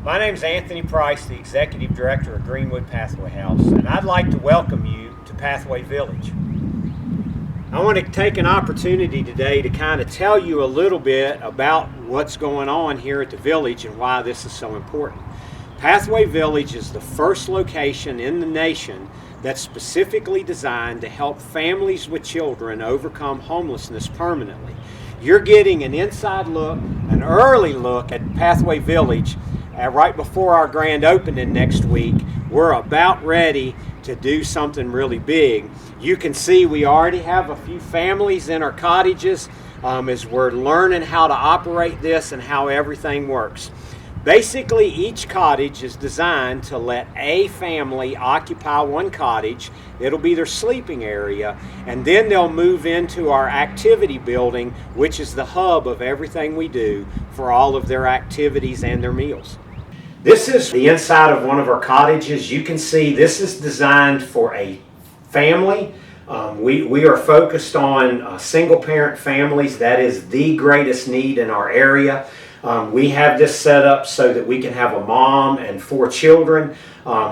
My name is Anthony Price, the Executive Director of Greenwood Pathway House, and I'd like to welcome you to Pathway Village. I want to take an opportunity today to kind of tell you a little bit about what's going on here at the village and why this is so important. Pathway Village is the first location in the nation that's specifically designed to help families with children overcome homelessness permanently. You're getting an inside look, an early look at Pathway Village right before our grand opening next week. We're about ready to do something really big. You can see we already have a few families in our cottages as we're learning how to operate this and how everything works. Basically, each cottage is designed to let a family occupy one cottage. It'll be their sleeping area, and then they'll move into our activity building, which is the hub of everything we do for all of their activities and their meals. This is the inside of one of our cottages. You can see this is designed for a family. We are focused on single parent families. That is the greatest need in our area. We have this set up so that we can have a mom and 4 children.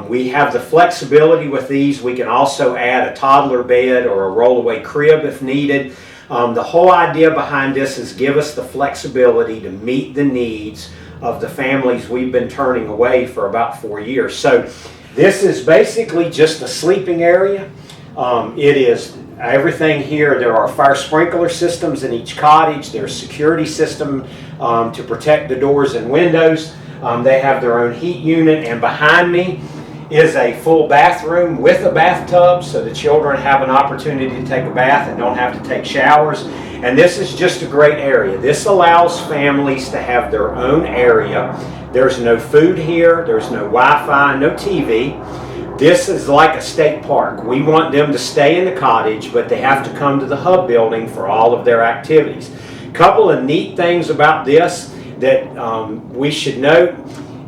We have the flexibility with these. We can also add a toddler bed or a rollaway crib if needed. The whole idea behind this is give us the flexibility to meet the needs of the families we've been turning away for about 4 years. So this is basically just a sleeping area. It is everything here. There are fire sprinkler systems in each cottage. There's security system to protect the doors and windows. They have their own heat unit, and behind me is a full bathroom with a bathtub, so the children have an opportunity to take a bath and don't have to take showers. And this is just a great area. This allows families to have their own area. There's no food here, there's no Wi-Fi, no TV. This is like a state park. We want them to stay in the cottage, but they have to come to the hub building for all of their activities. A couple of neat things about this that we should note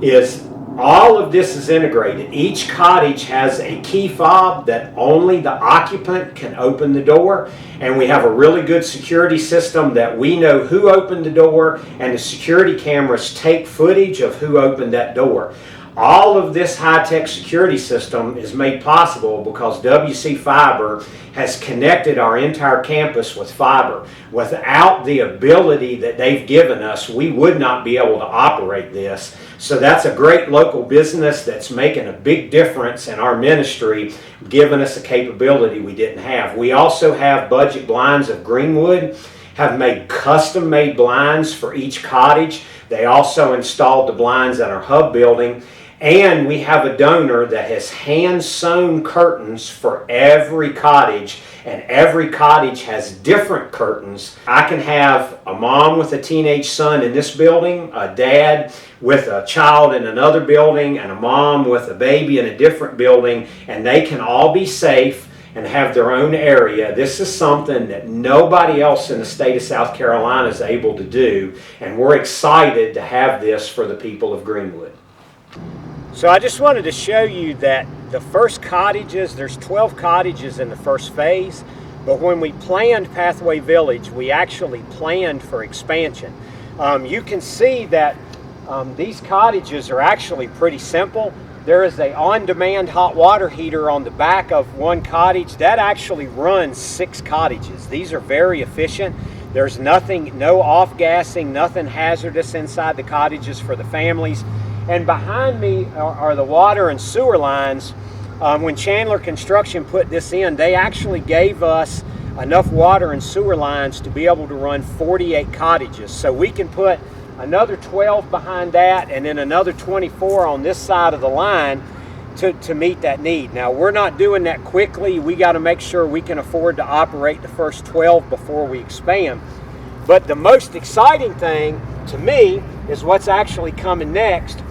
is all of this is integrated. Each cottage has a key fob that only the occupant can open the door, and we have a really good security system that we know who opened the door, and the security cameras take footage of who opened that door. All of this high-tech security system is made possible because WC Fiber has connected our entire campus with fiber. Without the ability that they've given us, we would not be able to operate this. So that's a great local business that's making a big difference in our ministry, giving us a capability we didn't have. We also have Budget Blinds of Greenwood, have made custom-made blinds for each cottage. They also installed the blinds at our hub building. And we have a donor that has hand-sewn curtains for every cottage, and every cottage has different curtains. I can have a mom with a teenage son in this building, a dad with a child in another building, and a mom with a baby in a different building, and they can all be safe and have their own area. This is something that nobody else in the state of South Carolina is able to do, and we're excited to have this for the people of Greenwood. So I just wanted to show you that the first cottages, there's 12 cottages in the first phase, but when we planned Pathway Village, we actually planned for expansion. You can see that these cottages are actually pretty simple. There is an on-demand hot water heater on the back of one cottage that actually runs 6 cottages. These are very efficient. There's nothing, no off-gassing, nothing hazardous inside the cottages for the families. And behind me are the water and sewer lines. When Chandler Construction put this in, they actually gave us enough water and sewer lines to be able to run 48 cottages. So we can put another 12 behind that and then another 24 on this side of the line to meet that need. Now, we're not doing that quickly. We got to make sure we can afford to operate the first 12 before we expand. But the most exciting thing to me is what's actually coming next.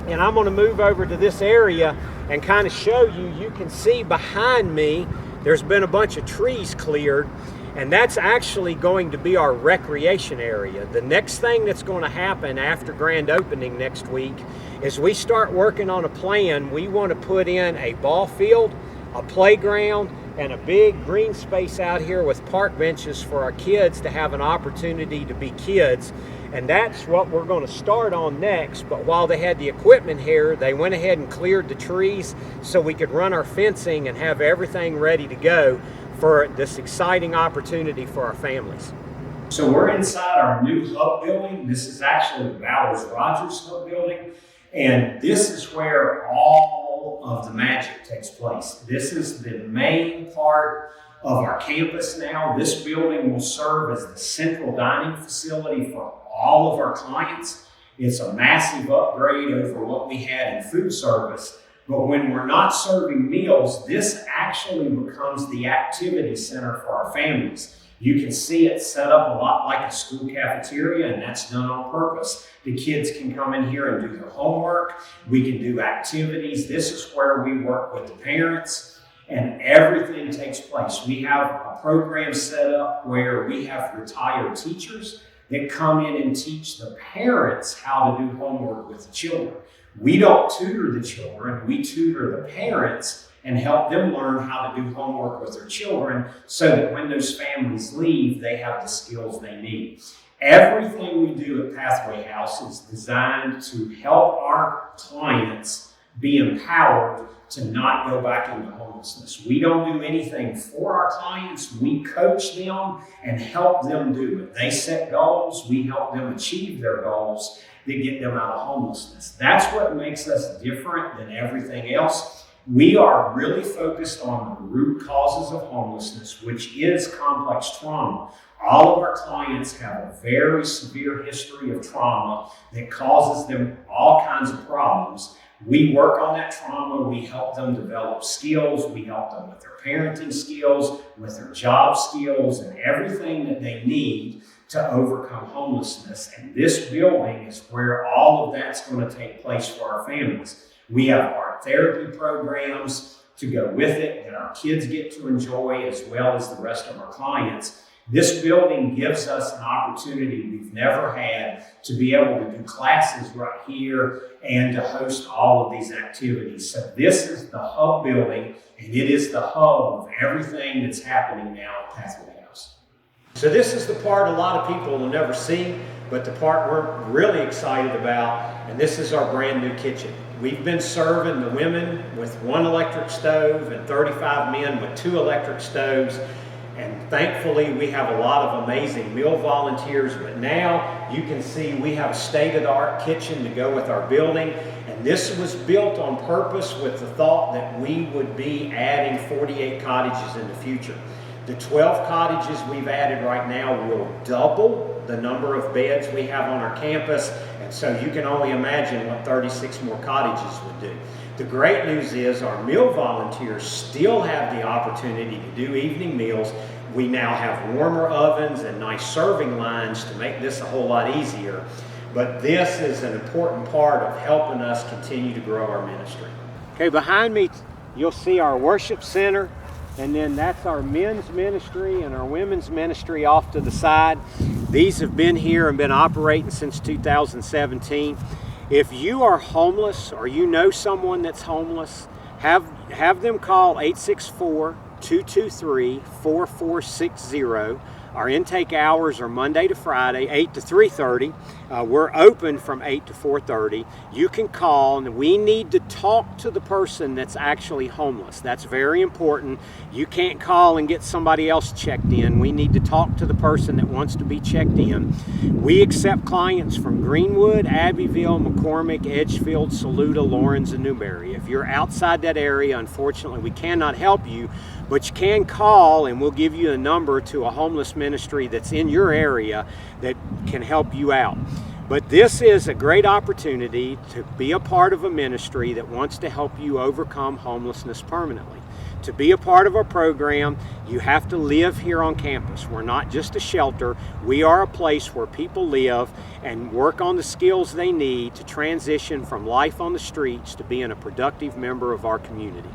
And I'm going to move over to this area and kind of show you. You can see behind me there's been a bunch of trees cleared, and that's actually going to be our recreation area. The next thing that's going to happen after grand opening next week is we start working on a plan. We want to put in a ball field, a playground, and a big green space out here with park benches for our kids to have an opportunity to be kids. And that's what we're going to start on next. But while they had the equipment here, they went ahead and cleared the trees so we could run our fencing and have everything ready to go for this exciting opportunity for our families. So we're inside our new hub building. This is actually the Bowers Rogers hub building. And this is where all of the magic takes place. This is the main part of our campus now. This building will serve as the central dining facility for all of our clients. It's a massive upgrade over what we had in food service. But when we're not serving meals, this actually becomes the activity center for our families. You can see it set up a lot like a school cafeteria, and that's done on purpose. The kids can come in here and do their homework. We can do activities. This is where we work with the parents, and everything takes place. We have a program set up where we have retired teachers that come in and teach the parents how to do homework with the children. We don't tutor the children, we tutor the parents and help them learn how to do homework with their children so that when those families leave, they have the skills they need. Everything we do at Pathway House is designed to help our clients be empowered to not go back into homelessness. We don't do anything for our clients. We coach them and help them do it. They set goals. We help them achieve their goals that get them out of homelessness. That's what makes us different than everything else. We are really focused on the root causes of homelessness, which is complex trauma. All of our clients have a very severe history of trauma that causes them all kinds of problems. We work on that trauma. We help them develop skills. We help them with their parenting skills, with their job skills, and everything that they need to overcome homelessness. And this building is where all of that's going to take place for our families. We have art therapy programs to go with it that our kids get to enjoy, as well as the rest of our clients. This building gives us an opportunity we've never had to be able to do classes right here and to host all of these activities. So this is the hub building, and it is the hub of everything that's happening now at Pathway House. So this is the part a lot of people will never see, but the part we're really excited about, and this is our brand new kitchen. We've been serving the women with 1 electric stove and 35 men with 2 electric stoves. And thankfully, we have a lot of amazing meal volunteers, but now you can see we have a state-of-the-art kitchen to go with our building. And this was built on purpose with the thought that we would be adding 48 cottages in the future. The 12 cottages we've added right now will double the number of beds we have on our campus. And so you can only imagine what 36 more cottages would do. The great news is our meal volunteers still have the opportunity to do evening meals. We now have warmer ovens and nice serving lines to make this a whole lot easier. But this is an important part of helping us continue to grow our ministry. Okay, behind me you'll see our worship center, and then that's our men's ministry and our women's ministry off to the side. These have been here and been operating since 2017. If you are homeless or you know someone that's homeless, have them call 864-223-4460. Our intake hours are Monday to Friday, 8 to 3:30. We're open from 8 to 4:30. You can call, and we need to talk to the person that's actually homeless. That's very important. You can't call and get somebody else checked in. We need to talk to the person that wants to be checked in. We accept clients from Greenwood, Abbeville, McCormick, Edgefield, Saluda, Lawrence, and Newberry. If you're outside that area, unfortunately, we cannot help you, but you can call and we'll give you a number to a homeless ministry that's in your area that can help you out. But this is a great opportunity to be a part of a ministry that wants to help you overcome homelessness permanently. To be a part of our program, you have to live here on campus. We're not just a shelter. We are a place where people live and work on the skills they need to transition from life on the streets to being a productive member of our community.